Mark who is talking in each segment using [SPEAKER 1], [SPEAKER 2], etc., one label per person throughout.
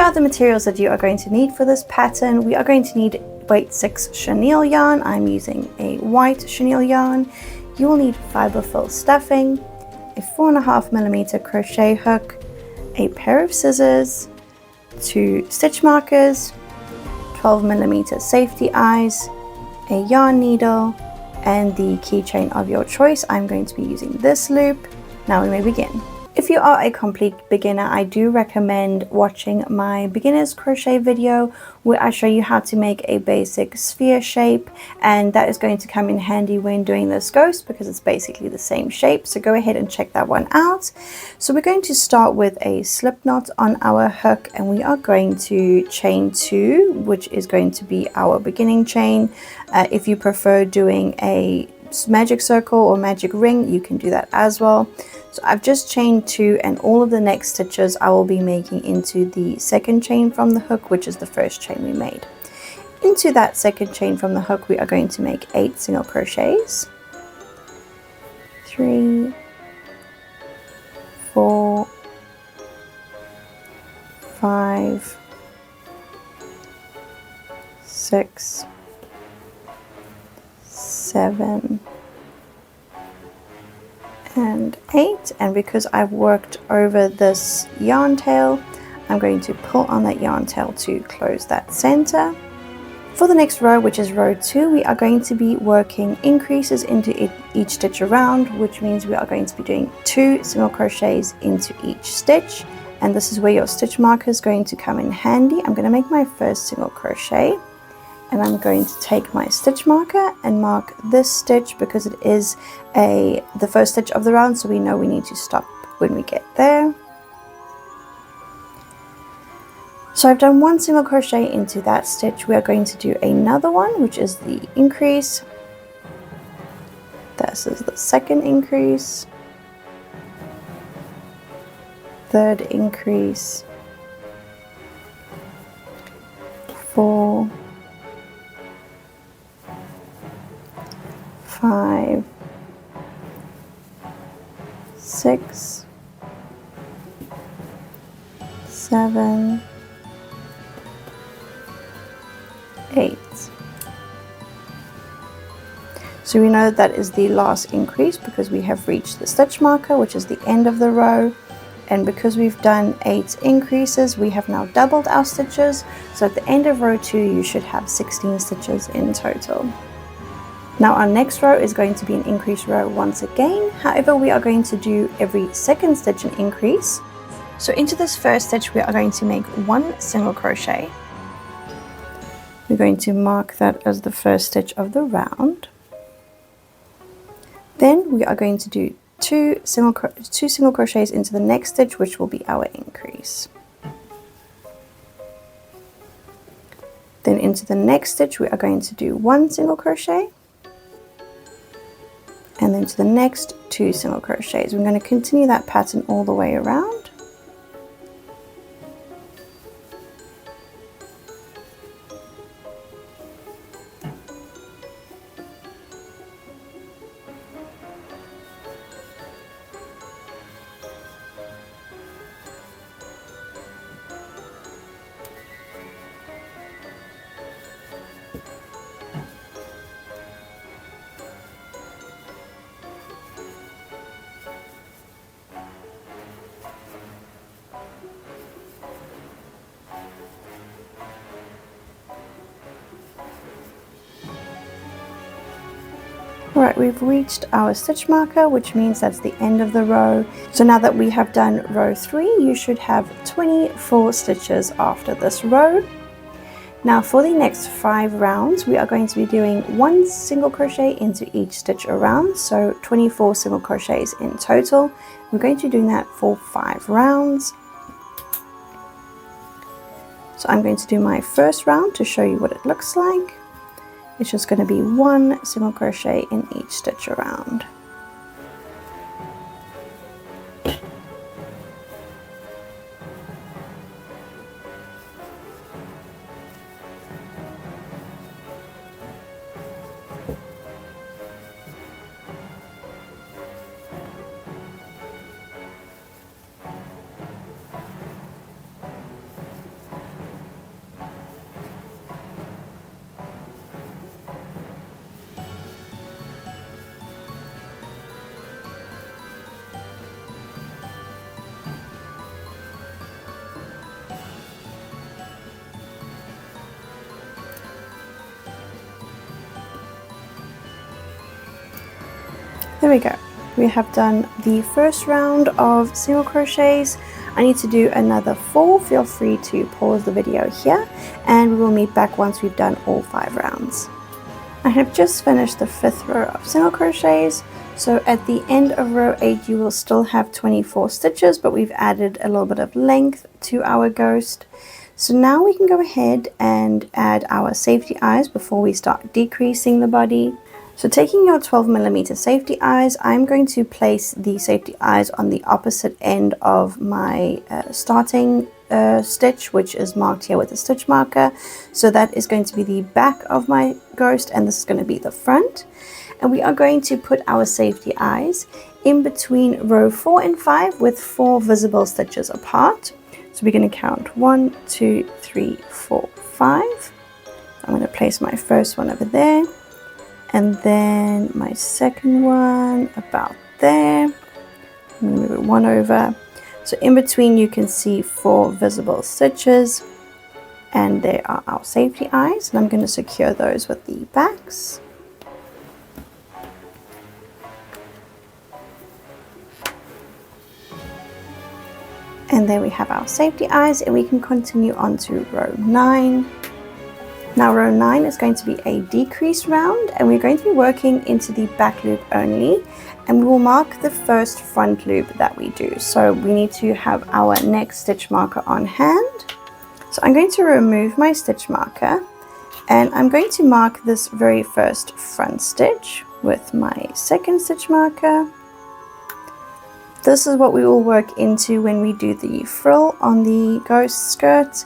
[SPEAKER 1] are the materials that you are going to need for this pattern. We are going to need weight 6 chenille yarn. I'm using a white chenille yarn. You will need fiber fill stuffing, a 4.5mm crochet hook, a pair of scissors, 2 stitch markers, 12mm safety eyes, a yarn needle, and the keychain of your choice. I'm going to be using this loop. Now we may begin. If you are a complete beginner, I do recommend watching my beginner's crochet video where I show you how to make a basic sphere shape, and that is going to come in handy when doing this ghost because it's basically the same shape. So go ahead and check that one out. So we're going to start with a slip knot on our hook, and we are going to chain 2, which is going to be our beginning chain. If you prefer doing a magic circle or magic ring, you can do that as well. So I've just chained 2, and all of the next stitches I will be making into the second chain from the hook, which is the first chain we made. Into that second chain from the hook, we are going to make 8 single crochets. 3, 4, 5, 6, 7, and 8. And because I've worked over this yarn tail, I'm going to pull on that yarn tail to close that center. For the next row, which is row 2, we are going to be working increases into each stitch around, which means we are going to be doing 2 single crochets into each stitch, and this is where your stitch marker is going to come in handy. I'm going to make my first single crochet, and I'm going to take my stitch marker and mark this stitch because it is the first stitch of the round, so we know we need to stop when we get there. So I've done 1 single crochet into that stitch. We are going to do another one, which is the increase. This is the second increase, third increase, 4, 5, 6, 7, 8. So we know that is the last increase because we have reached the stitch marker, which is the end of the row. And because we've done 8 increases, we have now doubled our stitches. So at the end of row 2, you should have 16 stitches in total. Now our next row is going to be an increase row once again. However, we are going to do every second stitch an increase. So into this first stitch, we are going to make 1 single crochet. We're going to mark that as the first stitch of the round. Then we are going to do 2 single crochets into the next stitch, which will be our increase. Then into the next stitch, we are going to do 1 single crochet. And then to the next 2 single crochets. We're going to continue that pattern all the way around. Alright, we've reached our stitch marker, which means that's the end of the row. So now that we have done row 3, you should have 24 stitches after this row. Now for the next 5 rounds, we are going to be doing 1 single crochet into each stitch around, so 24 single crochets in total. We're going to be doing that for 5 rounds. So I'm going to do my first round to show you what it looks like. It's just going to be 1 single crochet in each stitch around. There we go. We have done the first round of single crochets. I need to do another 4. Feel free to pause the video here and we will meet back once we've done all 5 rounds. I have just finished the 5th row of single crochets, so at the end of row 8 you will still have 24 stitches, but we've added a little bit of length to our ghost. So now we can go ahead and add our safety eyes before we start decreasing the body. So taking your 12mm safety eyes, I'm going to place the safety eyes on the opposite end of my starting stitch, which is marked here with a stitch marker. So that is going to be the back of my ghost and this is going to be the front. And we are going to put our safety eyes in between row 4 and 5 with 4 visible stitches apart. So we're going to count 1, 2, 3, 4, 5. I'm going to place my first one over there. And then my second one about there. I'm going to move it 1 over. So in between you can see 4 visible stitches. And there are our safety eyes. And I'm going to secure those with the backs. And there we have our safety eyes, and we can continue on to row 9. Now row 9 is going to be a decrease round, and we're going to be working into the back loop only, and we will mark the first front loop that we do. So we need to have our next stitch marker on hand. So I'm going to remove my stitch marker, and I'm going to mark this very first front stitch with my second stitch marker. This is what we will work into when we do the frill on the ghost skirt.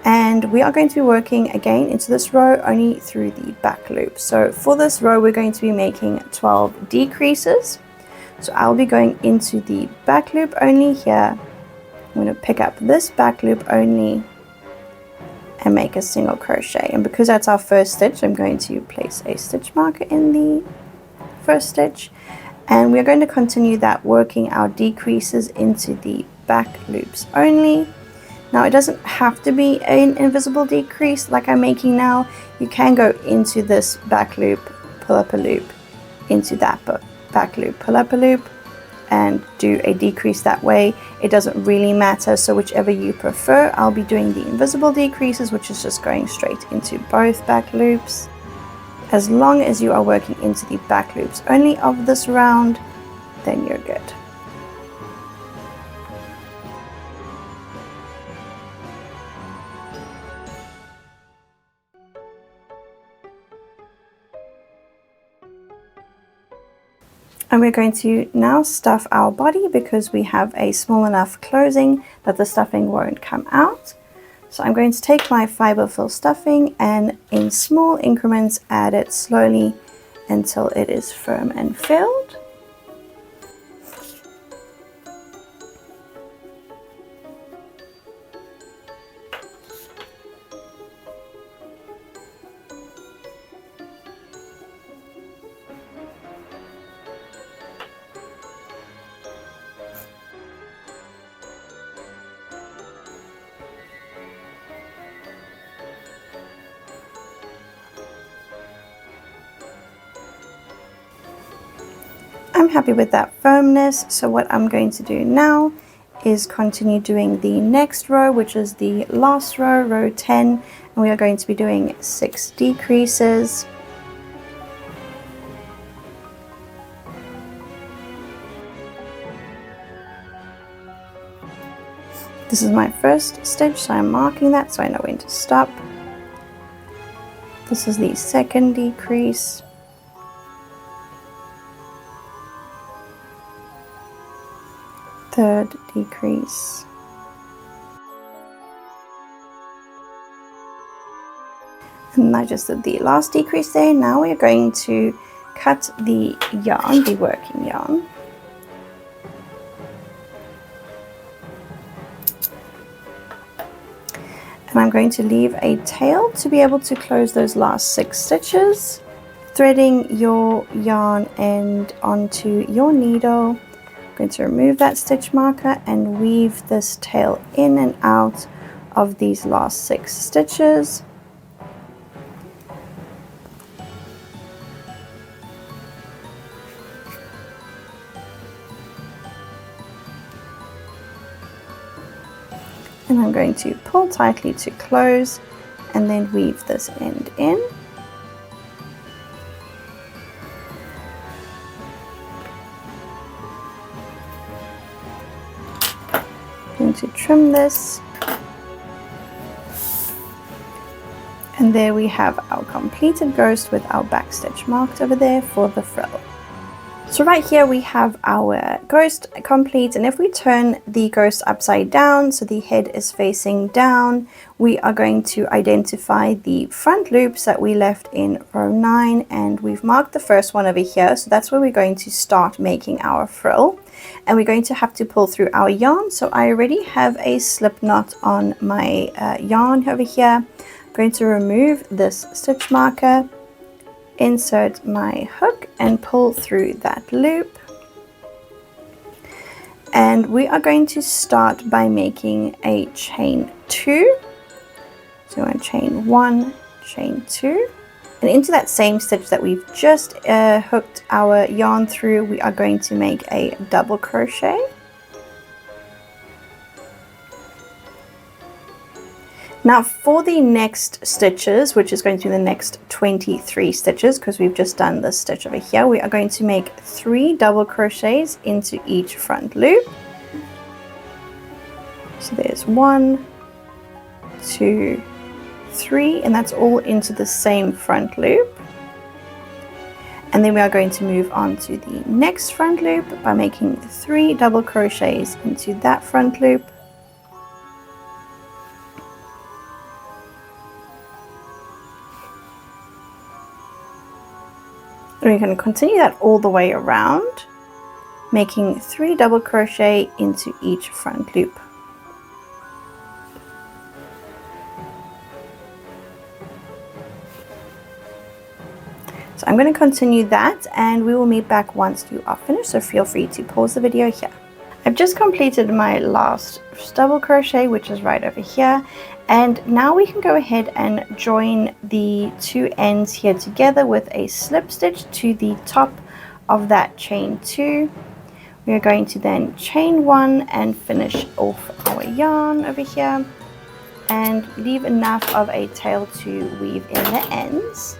[SPEAKER 1] And we are going to be working again into this row only through the back loop. So for this row we're going to be making 12 decreases. So I'll be going into the back loop only here. I'm going to pick up this back loop only and make a single crochet. And because that's our first stitch, I'm going to place a stitch marker in the first stitch. And we're going to continue that, working our decreases into the back loops only. Now it doesn't have to be an invisible decrease like I'm making now. You can go into this back loop, pull up a loop, into that back loop, pull up a loop, and do a decrease that way. It doesn't really matter, so whichever you prefer. I'll be doing the invisible decreases, which is just going straight into both back loops. As long as you are working into the back loops only of this round, then you're good. And we're going to now stuff our body because we have a small enough closing that the stuffing won't come out. So I'm going to take my fiber fill stuffing and in small increments add it slowly until it is firm and filled. I'm happy with that firmness, so what I'm going to do now is continue doing the next row, which is the last row, row 10, and we are going to be doing 6 decreases. This is my first stitch, so I'm marking that so I know when to stop. This is the second decrease. Third decrease. And I just did the last decrease there. Now we're going to cut the yarn, the working yarn. And I'm going to leave a tail to be able to close those last 6 stitches. Threading your yarn end onto your needle. I'm going to remove that stitch marker and weave this tail in and out of these last 6 stitches. And I'm going to pull tightly to close and then weave this end in. Going to trim this. And there we have our completed ghost with our back stitch marked over there for the frill. So right here we have our ghost complete, and if we turn the ghost upside down so the head is facing down, we are going to identify the front loops that we left in row 9, and we've marked the first one over here, so that's where we're going to start making our frill. And we're going to have to pull through our yarn, so I already have a slip knot on my yarn over here. I'm going to remove this stitch marker, insert my hook and pull through that loop, and we are going to start by making a chain 2. So we're going to chain 1, chain 2, and into that same stitch that we've just hooked our yarn through, we are going to make a double crochet. Now for the next stitches, which is going to be the next 23 stitches, because we've just done this stitch over here, we are going to make 3 double crochets into each front loop. So there's 1, 2, 3, and that's all into the same front loop. And then we are going to move on to the next front loop by making 3 double crochets into that front loop. We're going to continue that all the way around, making 3 double crochet into each front loop. So I'm going to continue that, and we will meet back once you are finished, so feel free to pause the video here. I've just completed my last double crochet, which is right over here, and now we can go ahead and join the 2 ends here together with a slip stitch to the top of that chain 2. We are going to then chain 1 and finish off our yarn over here and leave enough of a tail to weave in the ends.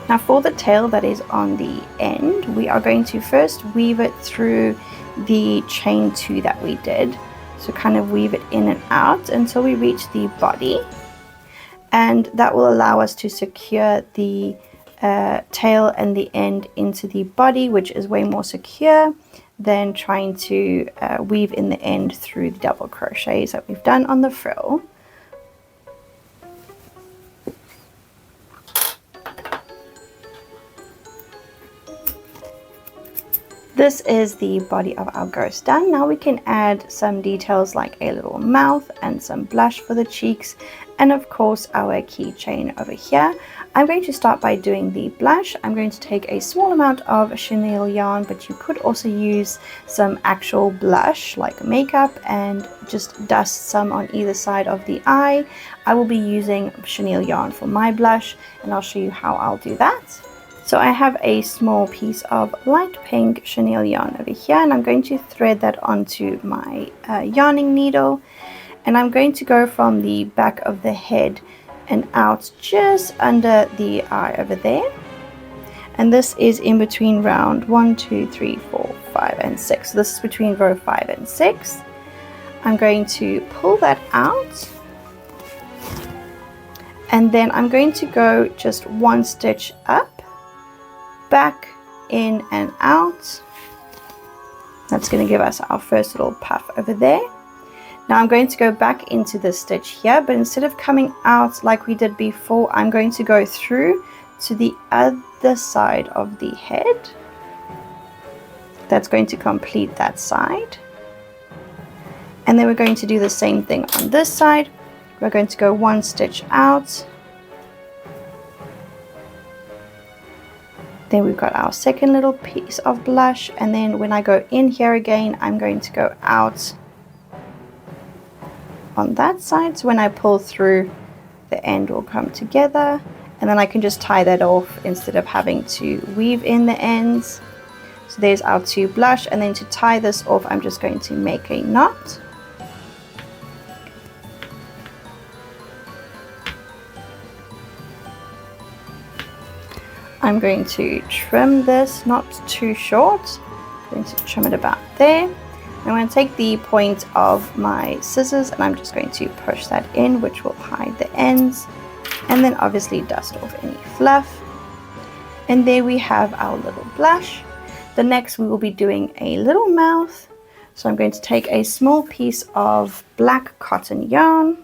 [SPEAKER 1] Now for the tail that is on the end, we are going to first weave it through the chain 2 that we did. So kind of weave it in and out until we reach the body. And that will allow us to secure the tail and the end into the body, which is way more secure than trying to weave in the end through the double crochets that we've done on the frill. This is the body of our ghost done. Now we can add some details like a little mouth and some blush for the cheeks, and of course our keychain over here. I'm going to start by doing the blush. I'm going to take a small amount of chenille yarn, but you could also use some actual blush like makeup and just dust some on either side of the eye. I will be using chenille yarn for my blush, and I'll show you how I'll do that. So I have a small piece of light pink chenille yarn over here, and I'm going to thread that onto my yarning needle, and I'm going to go from the back of the head and out just under the eye over there, and this is in between round 1, 2, 3, 4, 5 and 6. So this is between row 5 and 6. I'm going to pull that out, and then I'm going to go just 1 stitch up, back, in and out. That's going to give us our first little puff over there. Now I'm going to go back into the stitch here, but instead of coming out like we did before, I'm going to go through to the other side of the head. That's going to complete that side. And then we're going to do the same thing on this side. We're going to go 1 stitch out. Then we've got our second little piece of blush, and then when I go in here again, I'm going to go out on that side, so when I pull through, the end will come together, and then I can just tie that off instead of having to weave in the ends. So there's our 2 blush, and then to tie this off, I'm just going to make a knot. I'm going to trim this not too short. I'm going to trim it about there. I'm going to take the point of my scissors and I'm just going to push that in, which will hide the ends, and then obviously dust off any fluff. And there we have our little blush. The next we will be doing a little mouth. So I'm going to take a small piece of black cotton yarn.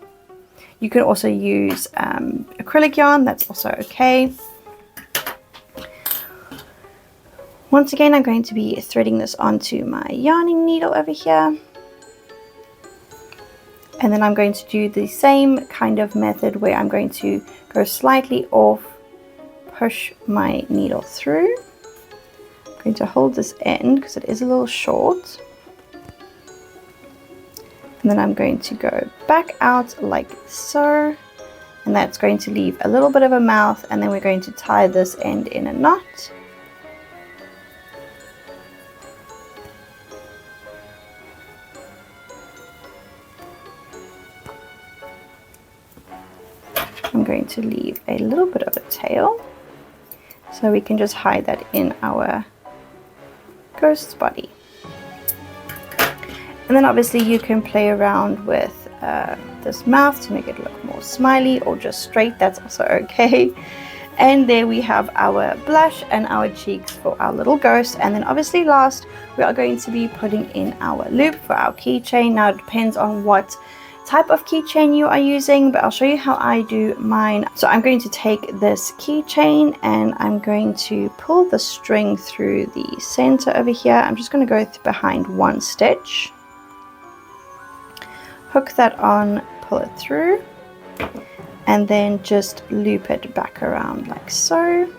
[SPEAKER 1] You can also use acrylic yarn, that's also okay. Once again, I'm going to be threading this onto my yarning needle over here. And then I'm going to do the same kind of method where I'm going to go slightly off, push my needle through. I'm going to hold this end because it is a little short. And then I'm going to go back out like so. And that's going to leave a little bit of a mouth, and then we're going to tie this end in a knot. I'm going to leave a little bit of a tail, so we can just hide that in our ghost's body. And then obviously you can play around with this mouth to make it look more smiley or just straight, that's also okay. And there we have our blush and our cheeks for our little ghost. And then obviously last, we are going to be putting in our loop for our keychain. Now it depends on what type of keychain you are using, but I'll show you how I do mine. So I'm going to take this keychain and I'm going to pull the string through the center over here. I'm just going to go behind 1 stitch, hook that on, pull it through, and then just loop it back around like so.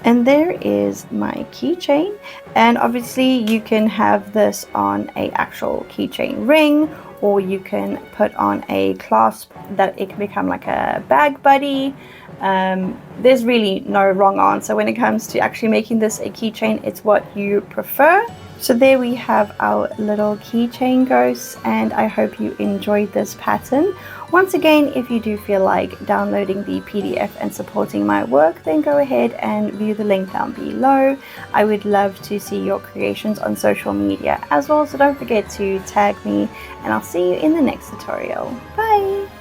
[SPEAKER 1] And there is my keychain, and obviously you can have this on a actual keychain ring, or you can put on a clasp that it can become like a bag buddy. There's really no wrong answer when it comes to actually making this a keychain. It's what you prefer. So there we have our little keychain ghosts, and I hope you enjoyed this pattern. Once again, if you do feel like downloading the PDF and supporting my work, then go ahead and view the link down below. I would love to see your creations on social media as well, so don't forget to tag me, and I'll see you in the next tutorial. Bye!